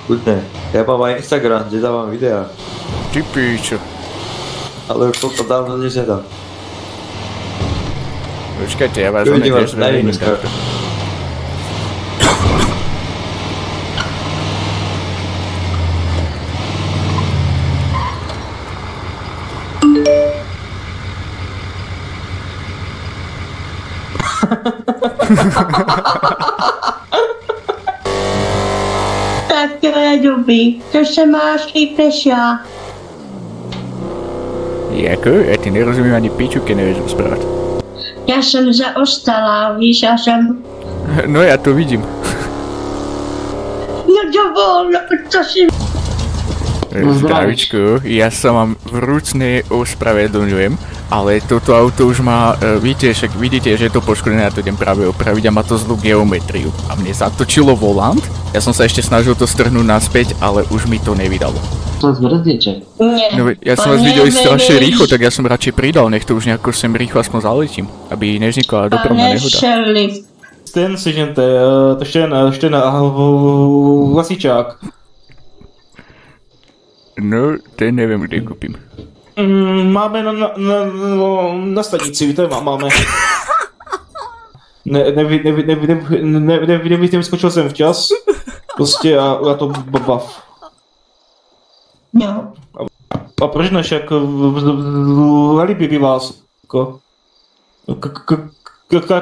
Kľudne. Ja mám aj Instagram, kde dávam videá. Ty píčo. Ale už to dávno nič nedám. Počkajte, ja vás oné tiež zverejním takto. Tak to je dobrý, to se máš líp než já. Jako? Ja ti nerozumiem ani piču, keď nevieš rozprávať. Já jsem zaostalá, víš, já jsem... No ja to vidím. No dovol, no to si... Zdravičku, ja sa vám vrúcne ospravedlňujem, ale toto auto už má, však vidíte, že je to poškodené, ja to idem práve opraviť a má to zlú geometriu. A mne zatočilo volant, ja som sa ešte snažil to strhnúť naspäť, ale už mi to nevydalo. To zbrzdíte. No ja som vás videl strašne rýchlo, tak ja som radšej pridal, nech to už nejako sem rýchlo aspoň zaletím, aby nevznikla dopravná nehoda. Ten sežente, ten hasičák. No, ten neviem, kde kúpim. Máme na stanici, víte, máme. Nevyskočil jsem včas, prostě a to bav. No. A proč ne, však líbí by vás,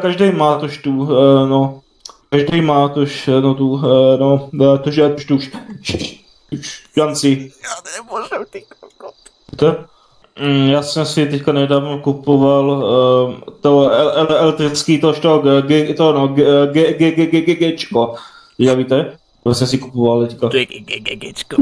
každý má tož tu, no, každý má tož, no tu, no, tu šanci. Já nemůžu, ty kokot. To? Já jsem si teďka nedávno kupoval to elektrický Gčko. Já víte? To jsem si kupoval teďka. Gčko.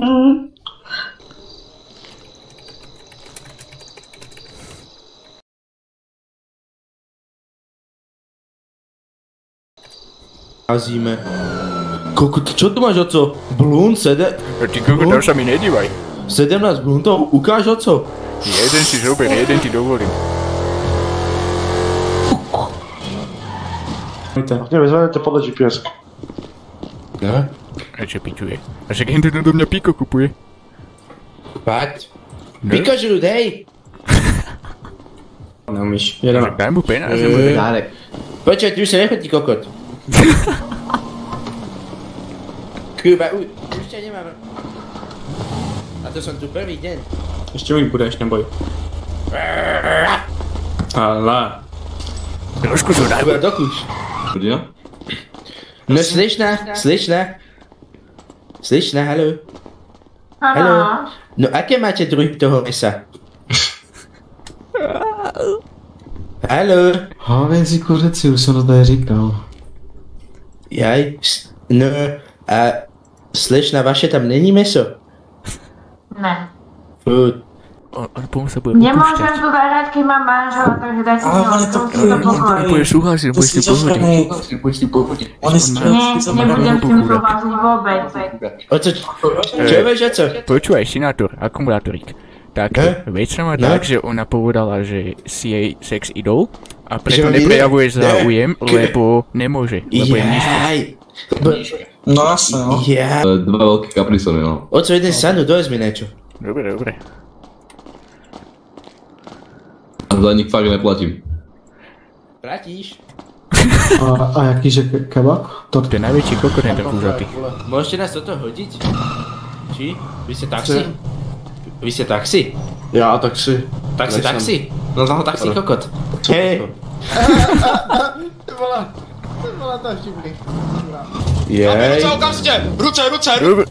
Hazíme. Kokot, čo tu máš, oco? Blunt, Ty kokot, tam sa mi nedívaj. 17 bluntov? Ukáž, oco. Jeden si zober, jeden ti dovolím. Nie, vyzvánete podľa GPS. Ne? A čo pičuje? A však jen do mňa Piko kupuje. Fakt? Piko žrút, hej! Neumíš. Daj mu penáze, bude. Dárek. Počkaj, ty už sa nechotí, kokot. Kurva, už ťa nemám. A to som tu prvý deň. Ešte mi budeš, neboj. Ale. Trošku to daj. Kurva, dokúš. No slečna, haló. Haló. No aké máte druhy toho mesa? Haló. Hovězí kuřeci, už jsem to tady říkal. Jaj, no a slečna, vaše tam není meso? Ne. Furt. On pomo sa bude opúšťať. Nemôžem tu hrať, keď mám manžela, takže daj si to pokoji. Bude súhlasiť, bude si pohodiť. Nie, nebudem s tým súhlasiť vôbec. Oco, čo vieš, oco? Počúvaj, sinátor, akumulátorík. Tak, vec sa má tak, že ona povedala, že si jej sex idol a preto neprejavuje záujem, lebo nemôže, lebo je nízko. No jasne, no. Dva veľké kaprisony, no. Oco, jeden sandu, dojezd mi niečo. Dobre, dobre. A za nich fakt neplatím. Platíš? A jaký že kebab? To je najväčší kokot, ten kúzatý. Môžete nás toto hodiť? Či? Vy ste taxi? Vy ste taxi? Já taxi. Taxi? No taxi kokot. Hej. To bola tá vtipný. Jej. Ruce! Dobre,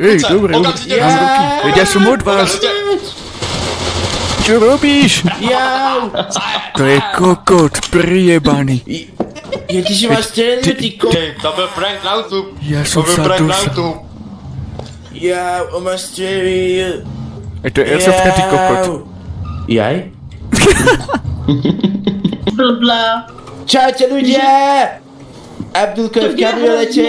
Okamžite dám ruky. Veď ja som od vás. Čo robíš? Jau. To je kokot prijebaný. Ježiši, máš strelil, ty kokot. To byl prank na YouTube. Ja som sa dosal. Jau, on ma strelil. To je airsoftka, ty kokot. Jaj? Blblá. Čaute ľudia! Abdulko je v kabriolete!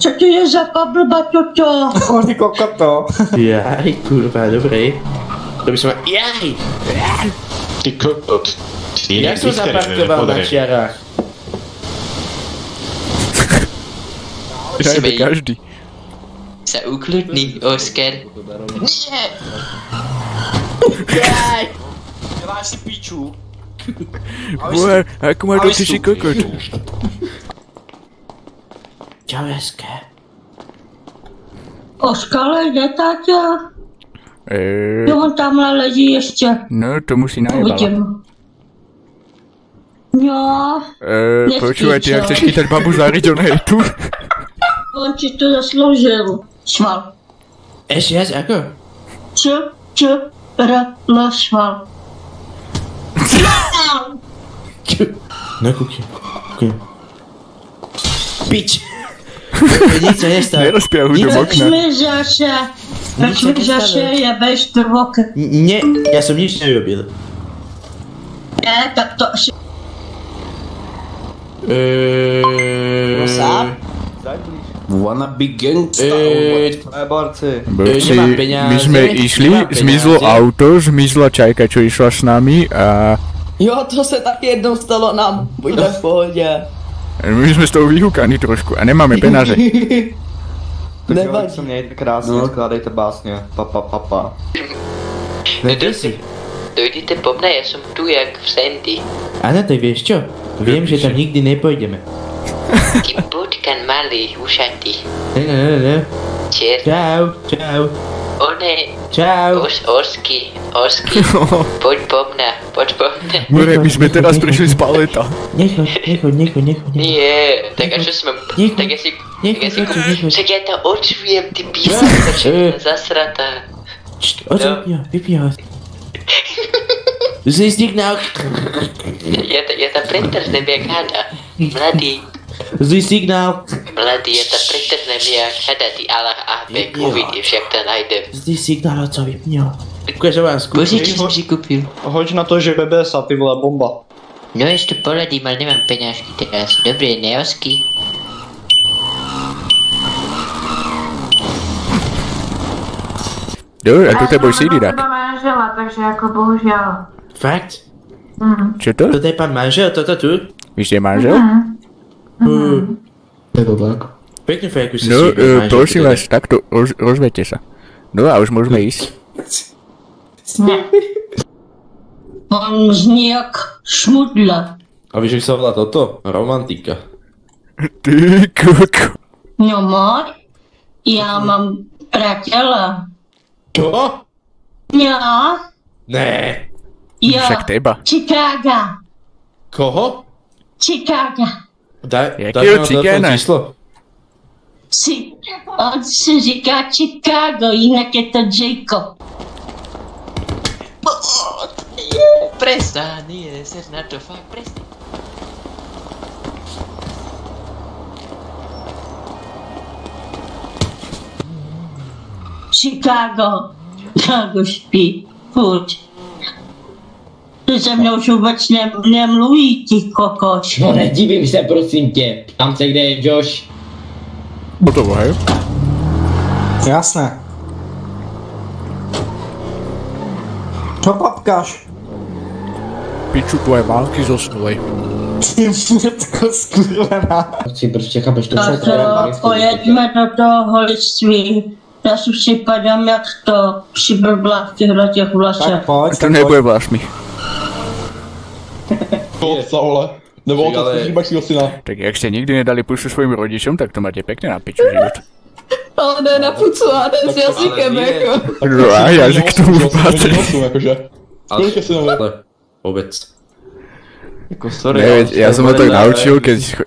Co to je za blbá toto? Ty kokoto. Jaj, kurva, dobrý. To by som... Jaj! Ty kokot. Jak som zaparkoval na čiarách? Najmä každý. sa ukludni, Oskar. Nie! Děláš si píču. Boha, ako ma dotyčí kokot. Čau, hezké. Oskar, jde, táťa? Jo, on tamhle leží ještě. No, to musí najebala. Uvidím. Jo. Počúvajte, jak chceš chytať babu za Arizonatu? On si to zasloužil. Šval. Ještě raz, jako? Šval. No, kuky. Pič. Nic se nestalo. Nerozpiahuj do okna. Večmižaše, jebeš trvok. Ne, já jsem nic nerobil. Ne, tak to asi... Wanna be gangsta, borci. Borci, nemám peňáze, my sme išli, nemám zmizlo peňáze. auto, zmizla čajka, čo išla s nami a Jo, to se taky jednou stalo nám. Buďte v pohodě. my sme z toho vyhúkaní trošku a nemáme penáže. Nevadí. Mějte krásně, skládejte básně. Pa. Nedej si. Dojdete po mne, ja som tu jak v Sandy. Ano, tak víš čo? Vím, že tam nikdy nepojdeme. Ty potkan malý, ušatý. Ne. Čier. Čau. One, Čau. Orsky. Poď po mne. More, my sme teraz prišli z paleta. Nechoď. Nie, tak a čo si mám... Nechoď. Tak ja si... Nechoď. Však ja to očujem, ty písa, zasratá. Vypni ho. Jsi signál. Ja tam pretrhnem jak hada. Mladý, Jsi signál. ja tam pretrhnem jak hada, ty Allah Ahbek, uvidíš, jak to najdem. Jsi signál, co vypni ho. Ukažovám skutky. Božiči som si kúpil. Hoď na to, že BBS a ty vole bomba. No ešte poradím, ale nemám peňažky teraz. Dobre, neosky. Jo, a toto je boj CD dák. manžela, takže jako bohužel. Fakt? Čo to? Toto je pan manžel, toto tu? Vy ste manžel? Je to tak. Pekne fejku si No, manželku prosím teda. vás, takto, rozvedte sa. No a už môžeme ísť. Ne. On zní jak šmudla. A víš, jak sa volá toto? Romantika. Ty koko. No môj, já mám priateľa. Čo? Jo, Ne. jo. Však teba. Chicago. Koho? Chicago. Daj Jakého mi cigána? číslo. On si říká Chicago, jinak je to Jacob. Prestaň, nie, ser na to, fakt, prestaň. Chicago spí, furt. Ty se mnou už vůbec nemluví, ty kokoš. No nedivím se, prosím tě. Tam se, kde je Josh. Hotovo, hej? Jasné. Čo papkáš? Piču tvoje války zosnulej. Všetko skurvená. Si prostě chápeš to, Tak pojeďme do toho holictví. Já si připadám jak to přiblblá v těch vlasech. Tak poď, To nebude vlášmi. Otca, vole. Nebo otec, Ale- hýbačího syna. Tak jak ste nikdy nedali pusu svojim rodičom, tak to máte pekne na piču život. Ale ne na pucu a ten s jazykem, nie. jako. No a jazyk k tomu patrí. Akože. Ale, Koľko synovia? ale, Vôbec. Jako sorry. Neveď, ja som ho tak naučil,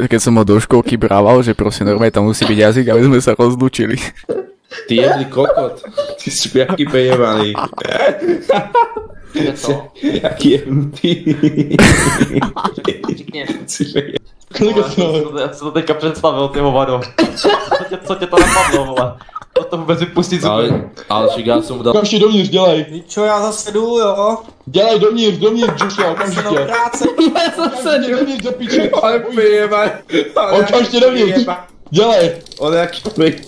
keď som ho do školky brával, že proste normálne tam musí byť jazyk, aby sme sa rozlúčili. Ty jedli kokot. Ty špiaky pejevaný. Jaký je hnutý. Koľko synovia? Já si to teďka představil, ty hovado. Co tě to napadlo, vole? O to vůbec vypustit z ale však ja som mu dal... Okamžite dovnitř, dělej. Čo, já zase jdu, jo? Dělej dovnitř, Joshua, okamžitě. práce. Okamžitě dovnitř, do piče. Ale pejevaný. Okamžitě dovnitř. Dělej. On je jaký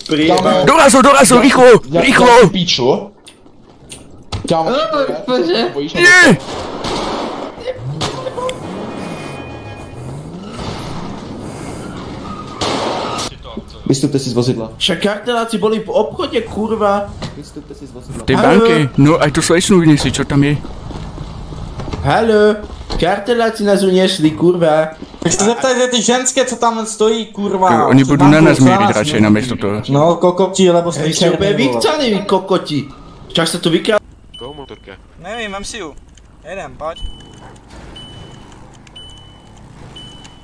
prijebaný. Dorazil, rýchlo! Píčo. Kámo. Bože. Bojíš na Nie! Vystupte si z vozidla. Však karteláci boli v obchode, kurva. Vystupte si z vozidla. Tej banky, no aj tu slečnú vyniesli, čo tam je? Haló, karteláci nás uniesli, kurva. Tak se zeptajte ty ženské, co tam stojí, kurva. Oni budú na nás míriť radšej namiesto toho. No, kokoti, lebo ste Hej, ste úplne vykcaní, vy kokoti. Čak sa tu vykrál... Koho motorka? Nevím, vem si ju. Jedem, pojď.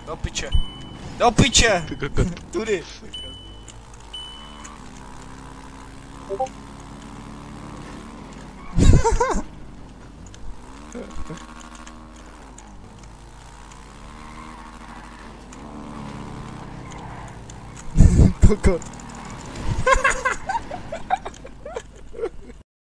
Do piče. Do piče! Tudy. Kokot.